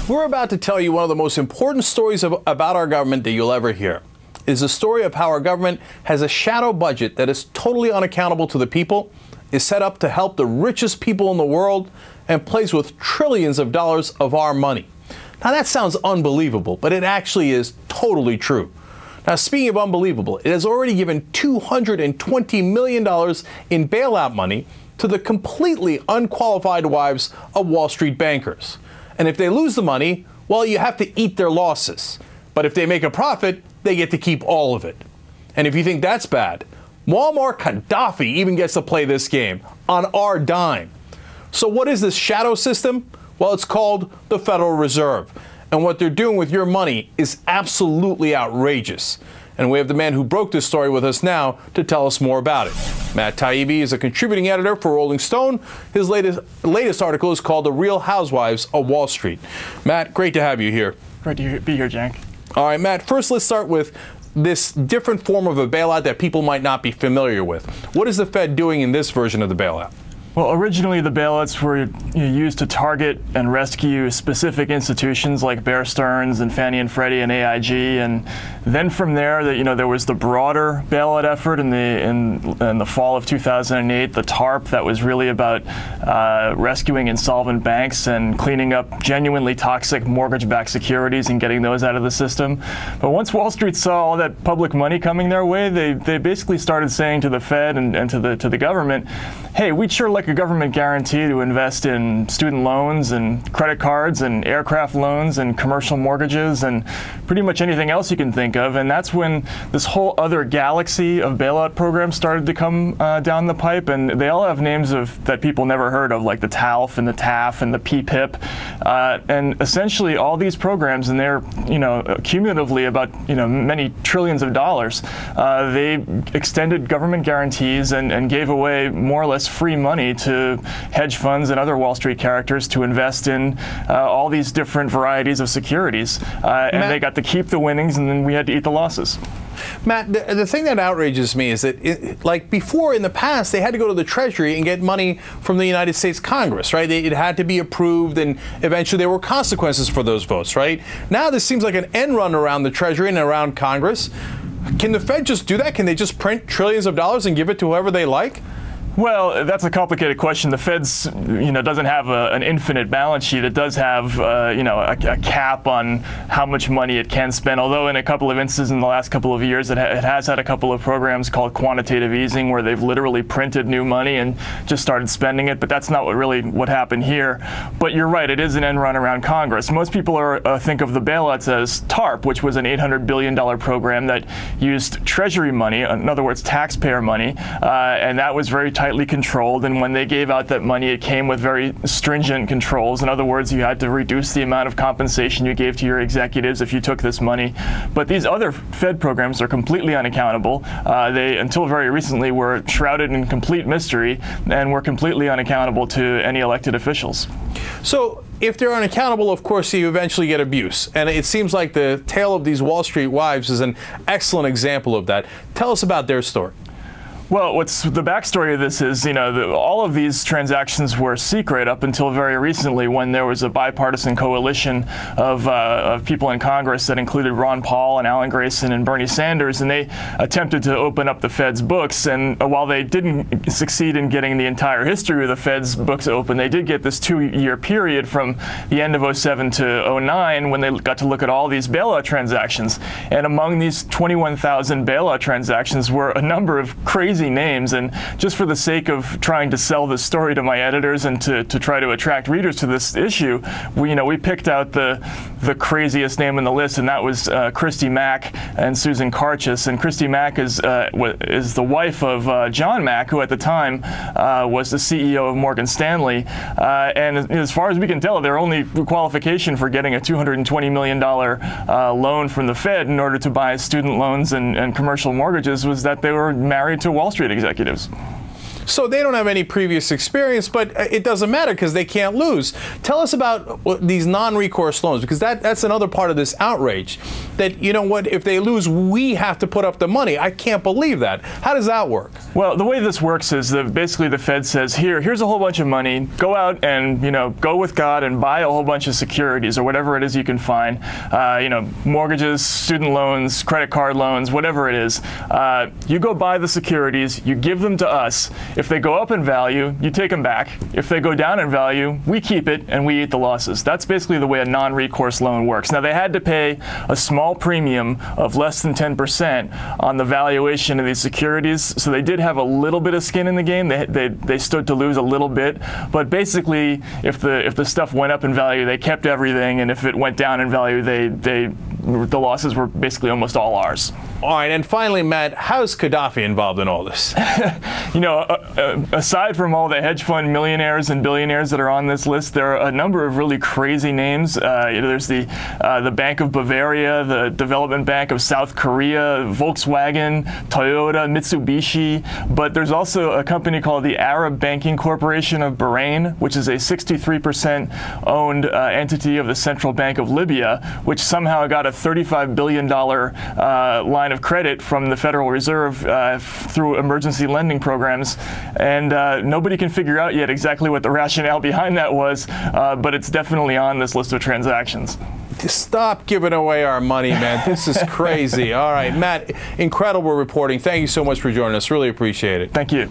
We're about to tell you one of the most important stories about our government that you'll ever hear. It is a story of how our government has a shadow budget that is totally unaccountable to the people, is set up to help the richest people in the world, and plays with trillions of dollars of our money. Now that sounds unbelievable, but it actually is totally true. Now, speaking of unbelievable, it has already given $220 million in bailout money to the completely unqualified wives of Wall Street bankers. And if they lose the money, well, you have to eat their losses. But if they make a profit, they get to keep all of it. And if you think that's bad, Muammar Gaddafi even gets to play this game on our dime. So what is this shadow system? Well, it's called the Federal Reserve. And what they're doing with your money is absolutely outrageous. And we have the man who broke this story with us now to tell us more about it. Matt Taibbi is a contributing editor for Rolling Stone. His latest article is called The Real Housewives of Wall Street. Matt, great to have you here. Great to be here, Cenk. All right, Matt, first let's start with this different form of a bailout that people might not be familiar with. What is the Fed doing in this version of the bailout? Well, originally the bailouts were used to target and rescue specific institutions like Bear Stearns and Fannie and Freddie and AIG, and then from there, there was the broader bailout effort in the fall of 2008, the TARP, that was really about rescuing insolvent banks and cleaning up genuinely toxic mortgage-backed securities and getting those out of the system. But once Wall Street saw all that public money coming their way, they basically started saying to the Fed and to the government, hey, we'd sure like a government guarantee to invest in student loans and credit cards and aircraft loans and commercial mortgages and pretty much anything else you can think of. And that's when this whole other galaxy of bailout programs started to come down the pipe. And they all have names that people never heard of, like the TALF and the TAF and the PPIP. And essentially all these programs, and they're cumulatively about many trillions of dollars, they extended government guarantees and gave away more or less free money to hedge funds and other Wall Street characters to invest in all these different varieties of securities. And they got to keep the winnings, and then we had to eat the losses. Matt, the thing that outrages me is that, like before in the past, they had to go to the Treasury and get money from the United States Congress, right? It had to be approved, and eventually there were consequences for those votes, right? Now this seems like an end run around the Treasury and around Congress. Can the Fed just do that? Can they just print trillions of dollars and give it to whoever they like? Well, that's a complicated question. The Fed's, doesn't have an infinite balance sheet. It does have, a cap on how much money it can spend. Although in a couple of instances in the last couple of years, it has had a couple of programs called quantitative easing, where they've literally printed new money and just started spending it. But that's not what happened here. But you're right, it is an end run around Congress. Most people think of the bailouts as TARP, which was an $800 billion program that used Treasury money, in other words, taxpayer money, and that was very tightly controlled, and when they gave out that money, it came with very stringent controls. In other words, you had to reduce the amount of compensation you gave to your executives if you took this money. But these other Fed programs are completely unaccountable. They, until very recently, were shrouded in complete mystery and were completely unaccountable to any elected officials. So if they're unaccountable, of course, you eventually get abuse. And it seems like the tale of these Wall Street wives is an excellent example of that. Tell us about their story. Well, what's the backstory of this is, all of these transactions were secret up until very recently, when there was a bipartisan coalition of people in Congress that included Ron Paul and Alan Grayson and Bernie Sanders, and they attempted to open up the Fed's books. And while they didn't succeed in getting the entire history of the Fed's books open, they did get this 2-year period from the end of 07 to 09 when they got to look at all these bailout transactions. And among these 21,000 bailout transactions were a number of crazy names, and just for the sake of trying to sell this story to my editors and to try to attract readers to this issue, we picked out the craziest name in the list, and that was Christy Mack and Susan Karchis. And Christy Mack is the wife of John Mack, who at the time was the CEO of Morgan Stanley. And as far as we can tell, their only qualification for getting a $220 million loan from the Fed in order to buy student loans and commercial mortgages was that they were married to Wall Street executives. So they don't have any previous experience, but it doesn't matter because they can't lose. Tell us about these non-recourse loans, because that's another part of this outrage. That, you know what, if they lose, we have to put up the money. I can't believe that. How does that work? Well, the way this works is that basically the Fed says, here's a whole bunch of money. Go out and, go with God and buy a whole bunch of securities or whatever it is you can find. Mortgages, student loans, credit card loans, whatever it is. You go buy the securities, you give them to us. If they go up in value, you take them back. If they go down in value, we keep it and we eat the losses. That's basically the way a non-recourse loan works. Now, they had to pay a small premium of less than 10% on the valuation of these securities, so they did have a little bit of skin in the game. They stood to lose a little bit, but basically, if the stuff went up in value, they kept everything, and if it went down in value, the losses were basically almost all ours. All right, and finally, Matt, how's Gaddafi involved in all this? Aside from all the hedge fund millionaires and billionaires that are on this list, there are a number of really crazy names. There's the Bank of Bavaria, the Development Bank of South Korea, Volkswagen, Toyota, Mitsubishi, but there's also a company called the Arab Banking Corporation of Bahrain, which is a 63% owned entity of the Central Bank of Libya, which somehow got a $35 billion line of credit from the Federal Reserve through emergency lending programs, and nobody can figure out yet exactly what the rationale behind that was, but it's definitely on this list of transactions. Stop giving away our money, man. This is crazy. All right, Matt, incredible reporting. Thank you so much for joining us. Really appreciate it. Thank you.